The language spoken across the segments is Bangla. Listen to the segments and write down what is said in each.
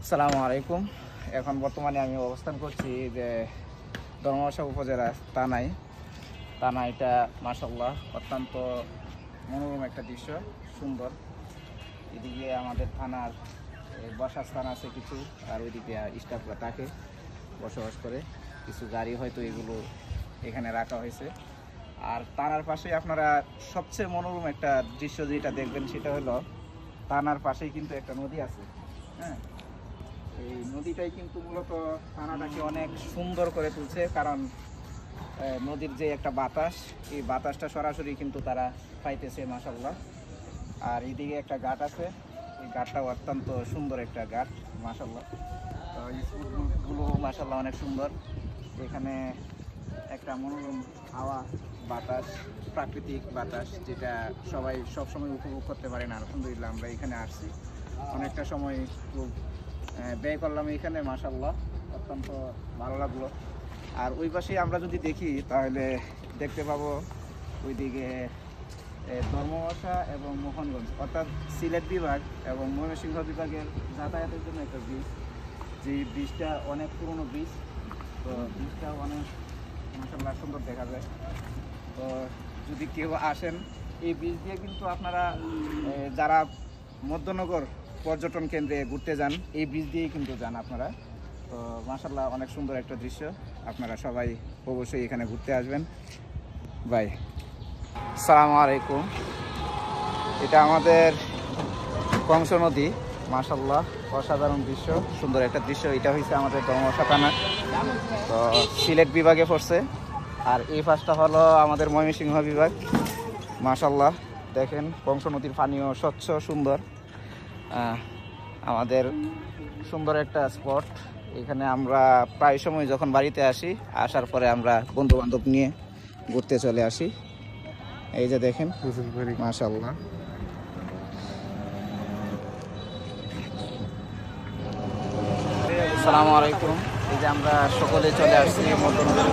আসসালামু আলাইকুম। এখন বর্তমানে আমি অবস্থান করছি যে ধর্মশা উপজেলা থানাইটা মাশাআল্লাহ অত্যন্ত মনোরম একটা দৃশ্য, সুন্দর। এদিকে আমাদের থানার বাসস্থান আছে কিছু, আর ওইদিকে স্টাফরা থাকে বসবাস করে, কিছু গাড়ি হয়তো এগুলো এখানে রাখা হয়েছে। আর থানার পাশে আপনারা সবচেয়ে মনোরম একটা দৃশ্য যেটা দেখবেন সেটা হলো থানার পাশেই কিন্তু একটা নদী আছে। হ্যাঁ, এই নদীটাই কিন্তু মূলত থানাটাকে অনেক সুন্দর করে তুলছে, কারণ নদীর যে একটা বাতাস, এই বাতাসটা সরাসরি কিন্তু তারা পাইতেছে মাশাআল্লাহ। আর এইদিকে একটা ঘাট আছে, এই ঘাটটাও অত্যন্ত সুন্দর একটা ঘাট মাশাআল্লাহ। তো এই স্পটগুলো মাশাআল্লাহ অনেক সুন্দর। এখানে একটা মনোরম হাওয়া বাতাস, প্রাকৃতিক বাতাস, যেটা সবাই সবসময় উপভোগ করতে পারে না। আলহামদুলিল্লাহ আমরা এখানে আসছি, অনেকটা সময় খুব ব্যয় করলাম এখানে মাশাআল্লাহ, অত্যন্ত ভালো লাগলো। আর ওই পাশে আমরা যদি দেখি তাহলে দেখতে পাবো ওইদিকে ধর্মশা এবং মোহনগঞ্জ, অর্থাৎ সিলেট বিভাগ এবং ময়মনসিংহ বিভাগের যাতায়াতের জন্য একটা ব্রিজ, যে ব্রিজটা অনেক পুরনো ব্রিজ। তো ব্রিজটাও অনেক মাশাআল্লাহ সুন্দর দেখা যায়। তো যদি কেউ আসেন এই ব্রিজ দিয়ে কিন্তু আপনারা যারা মধ্যনগর পর্যটন কেন্দ্রে ঘুরতে যান, এই ব্রিজ দিয়েই কিন্তু যান আপনারা। তো মাশাআল্লাহ অনেক সুন্দর একটা দৃশ্য, আপনারা সবাই অবশ্যই এখানে ঘুরতে আসবেন। বাই। আসসালামু আলাইকুম। এটা আমাদের কংস নদী, মাশাআল্লাহ অসাধারণ দৃশ্য, সুন্দর একটা দৃশ্য। এটা হয়েছে আমাদের ধর্মশা থানা, তো সিলেট বিভাগে পড়ছে। আর এই পাশটা হলো আমাদের ময়মনসিংহ বিভাগ। মাশাআল্লাহ দেখেন কংস নদীর পানিও স্বচ্ছ সুন্দর। আমাদের সুন্দর একটা স্পট। এখানে আমরা প্রায় সময় যখন বাড়িতে আসি, আসার পরে আমরা বন্ধু বান্ধব নিয়ে ঘুরতে চলে আসি। এই যে দেখেন মাশাআল্লাহ। আসসালামু আলাইকুম। এই যে আমরা সকলে চলে আসছি মধ্যনগর।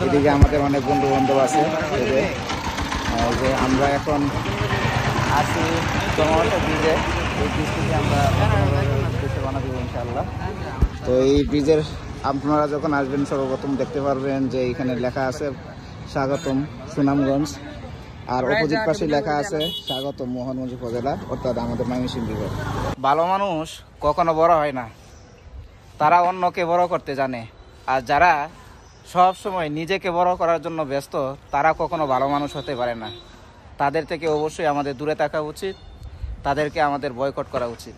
এদিকে আমাদের অনেক বন্ধু বান্ধব আছে। এই যে আমরা এখন আছি ধর্মশা ব্রিজে। এই ব্রিজ থেকে আমরা দেশে বানা দেবো ইনশাআল্লাহ। তো এই ব্রিজের আপনারা যখন আসবেন সর্বপ্রথম দেখতে পারবেন যে এখানে লেখা আছে স্বাগতম সুনামগঞ্জ, আর অপোজিট পাশে লেখা আছে স্বাগতম মোহনগঞ্জ উপজেলা, অর্থাৎ আমাদের ময়মনসিংহ বিভাগ। ভালো মানুষ কখনো বড় হয় না, তারা অন্যকে বড় করতে জানে। আর যারা সব সময় নিজেকে বড় করার জন্য ব্যস্ত, তারা কখনো ভালো মানুষ হতে পারে না। তাদের থেকে অবশ্যই আমাদের দূরে থাকা উচিত, তাদেরকে আমাদের বয়কট করা উচিত।